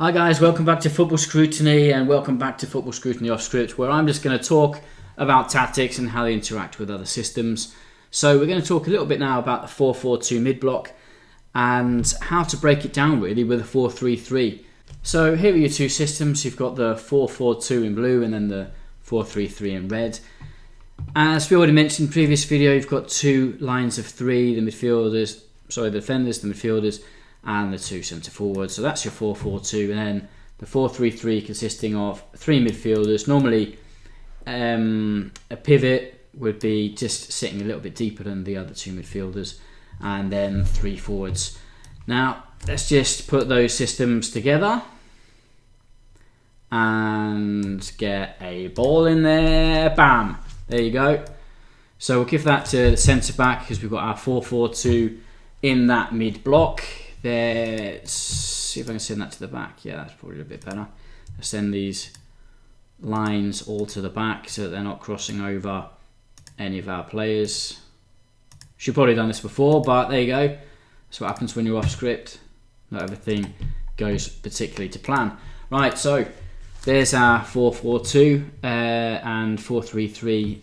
Hi guys, welcome back to Football Scrutiny and welcome back to Football Scrutiny off script, where I'm just going to talk about tactics and how they interact with other systems. So we're going to talk a little bit now about the 4-4-2 mid-block and how to break it down really with a 4-3-3. So here are your two systems. You've got the 4-4-2 in blue and then the 4-3-3 in red. As we already mentioned in the previous video, you've got two lines of three, the defenders, the midfielders, and the two centre forwards. So that's your 4-4-2, and then the 4-3-3 consisting of three midfielders. Normally a pivot would be just sitting a little bit deeper than the other two midfielders, and then three forwards. Now let's just put those systems together and get a ball in there. Bam! There you go. So we'll give that to the centre back because we've got our 4-4-2 in that mid block. Let's see if I can send that to the back. Yeah, that's probably a bit better. I'll send these lines all to the back so that they're not crossing over any of our players. Should probably have done this before, but there you go. That's what happens when you're off script. Not everything goes particularly to plan. Right, so there's our 4-4-2 and 4-3-3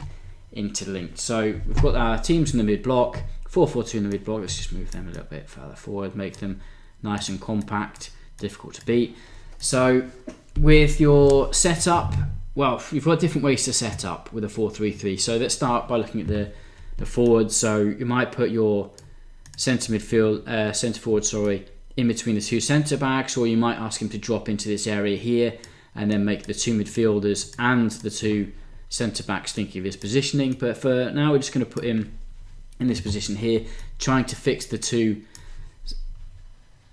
interlinked. So we've got our teams in the mid block. 4-4-2 in the mid block. Let's just move them a little bit further forward, make them nice and compact, difficult to beat. So with your setup, well, you've got different ways to set up with a 4-3-3. So let's start by looking at the forwards. So you might put your centre forward, in between the two centre backs, or you might ask him to drop into this area here and then make the two midfielders and the two centre backs thinking of his positioning. But for now, we're just going to put him in this position here, trying to fix the two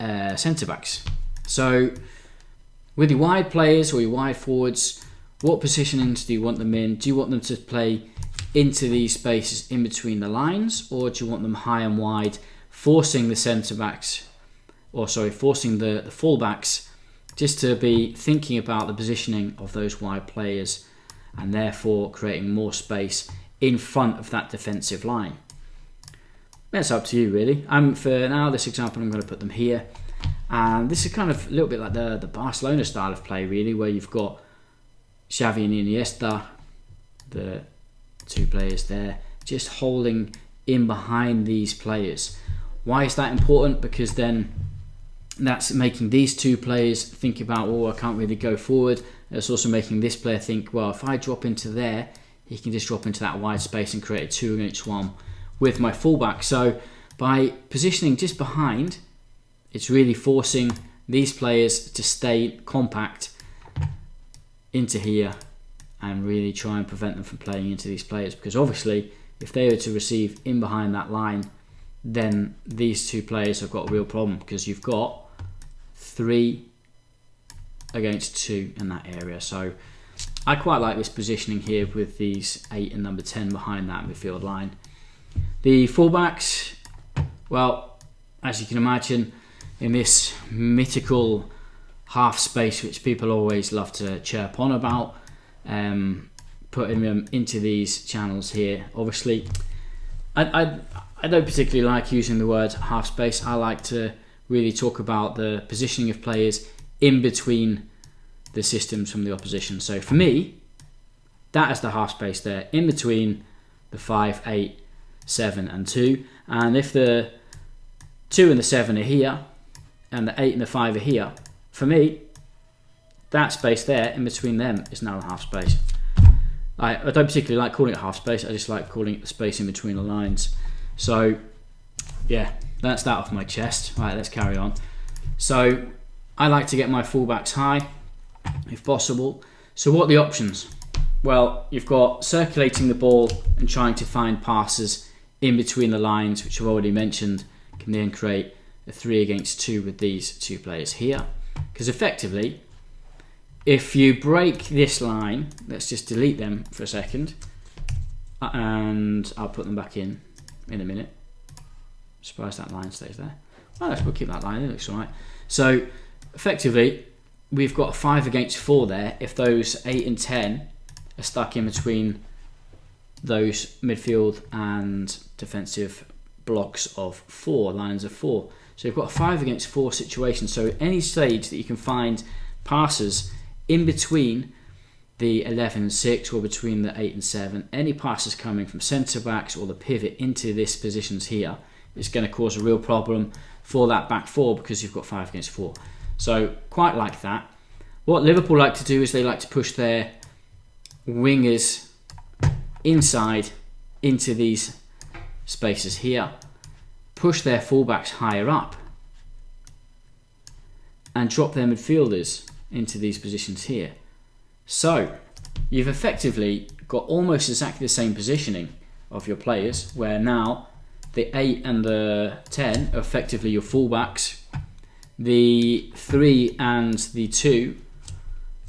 centre backs. So with your wide players or your wide forwards, what positionings do you want them in? Do you want them to play into these spaces in between the lines, or do you want them high and wide, forcing the centre backs, forcing the fullbacks just to be thinking about the positioning of those wide players and therefore creating more space in front of that defensive line? That's up to you really. For now, this example, I'm going to put them here, and this is kind of a little bit like the Barcelona style of play really, where you've got Xavi and Iniesta, the two players there, just holding in behind these players. Why is that important? Because then that's making these two players think about, oh, I can't really go forward. It's also making this player think, well, if I drop into there, he can just drop into that wide space and create a 2-against-1 with my fullback. So by positioning just behind, it's really forcing these players to stay compact into here and really try and prevent them from playing into these players, because obviously if they were to receive in behind that line, then these two players have got a real problem, because you've got 3 against 2 in that area. So I quite like this positioning here with these 8 and number 10 behind that midfield line. The fullbacks, well, as you can imagine, in this mythical half space which people always love to chirp on about, putting them into these channels here. Obviously, I don't particularly like using the word half space. I like to really talk about the positioning of players in between the systems from the opposition. So for me, that is the half space there, in between the 5, 8, 7 and 2. And if the 2 and the 7 are here and the 8 and the 5 are here, for me, that space there in between them is now a half space. I don't particularly like calling it half space. I just like calling it the space in between the lines. So yeah, that's that off my chest. Right, let's carry on. So I like to get my fullbacks high if possible. So what are the options? Well, you've got circulating the ball and trying to find passes in between the lines, which I've already mentioned, can then create a 3-against-2 with these two players here. Because effectively, if you break this line, let's just delete them for a second, and I'll put them back in a minute. Surprised that line stays there. Well, we'll keep that line, it looks alright. So effectively, we've got 5-against-4 there if those 8 and 10 are stuck in between those midfield and defensive blocks of 4, lines of 4. So you've got a 5 against 4 situation. So at any stage that you can find passes in between the 11 and 6 or between the 8 and 7, any passes coming from centre backs or the pivot into this positions here is going to cause a real problem for that back four because you've got 5 against 4. So quite like that. What Liverpool like to do is they like to push their wingers inside into these spaces here, push their fullbacks higher up and drop their midfielders into these positions here. So you've effectively got almost exactly the same positioning of your players, where now the 8 and the 10 are effectively your fullbacks, the 3 and the 2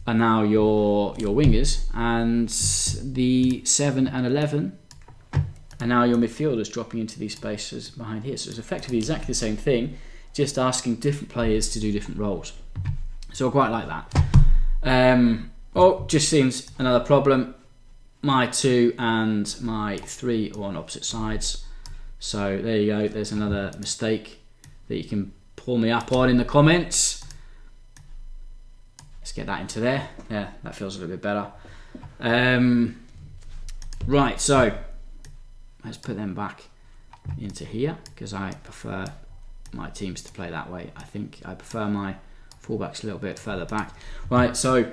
are now your wingers, and the 7 and 11 are now your midfielders dropping into these spaces behind here. So it's effectively exactly the same thing, just asking different players to do different roles. So I quite like that. Just seems another problem. My 2 and my 3 are on opposite sides. So there you go, there's another mistake that you can pull me up on in the comments. Let's get that into there. Yeah, that feels a little bit better. Right, so let's put them back into here because I prefer my teams to play that way. I think I prefer my fullbacks a little bit further back. Right, so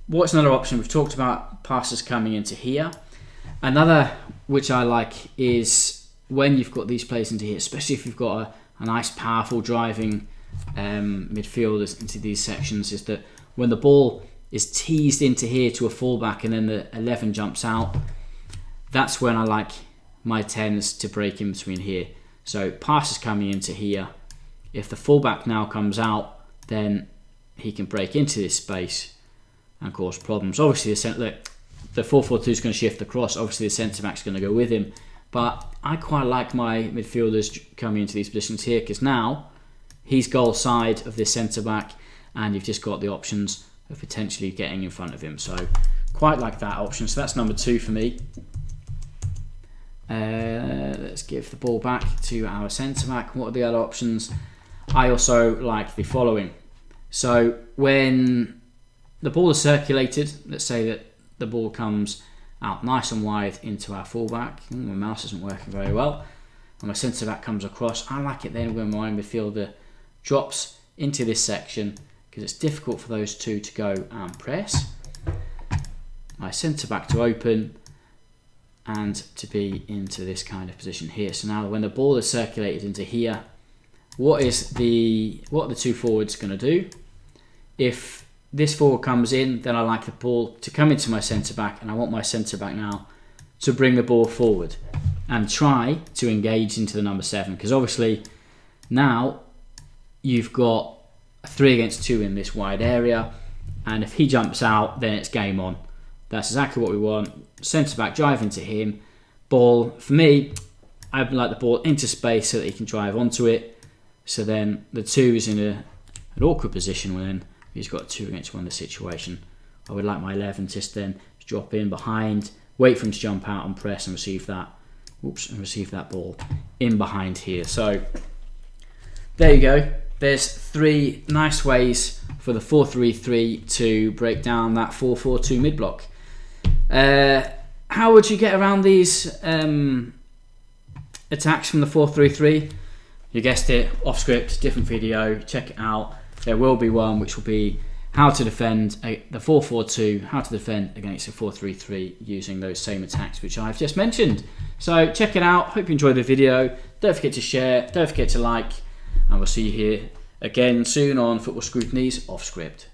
what's another option? We've talked about passes coming into here. Another which I like is when you've got these players into here, especially if you've got a nice powerful driving midfielders into these sections, is that when the ball is teased into here to a fullback and then the 11 jumps out, that's when I like my 10s to break in between here. So passes coming into here, if the fullback now comes out, then he can break into this space and cause problems. Obviously the 4-4-2 is going to shift across. Obviously the centre back's going to go with him, but I quite like my midfielders coming into these positions here because now he's goal side of this centre back and you've just got the options of potentially getting in front of him. So quite like that option. So that's number 2 for me. Let's give the ball back to our centre back. What are the other options? I also like the following. So when the ball is circulated, let's say that the ball comes out nice and wide into our fullback. My mouse isn't working very well. And my centre back comes across. I like it then when my midfielder drops into this section because it's difficult for those two to go and press. My centre back to open and to be into this kind of position here. So now when the ball is circulated into here, what are the 2 forwards going to do? If this forward comes in, then I like the ball to come into my centre back, and I want my centre back now to bring the ball forward and try to engage into the number 7, because obviously now you've got a 3 against 2 in this wide area, and if he jumps out, then it's game on. That's exactly what we want. Centre back drive into him. Ball, for me, I like the ball into space so that he can drive onto it. So then the 2 is in an awkward position when he's got a 2 against 1 in the situation. I would like my 11 just then to drop in behind, wait for him to jump out and press and receive that. And receive that ball in behind here. So there you go. There's 3 nice ways for the 4-3-3 to break down that 4-4-2 mid-block. How would you get around these attacks from the 4-3-3? You guessed it, off script, different video, check it out. There will be one which will be how to defend the 4-4-2, how to defend against a 4-3-3 using those same attacks which I've just mentioned. So check it out, hope you enjoyed the video. Don't forget to share, don't forget to like, and we'll see you here again soon on Football Scrutiny's Off Script.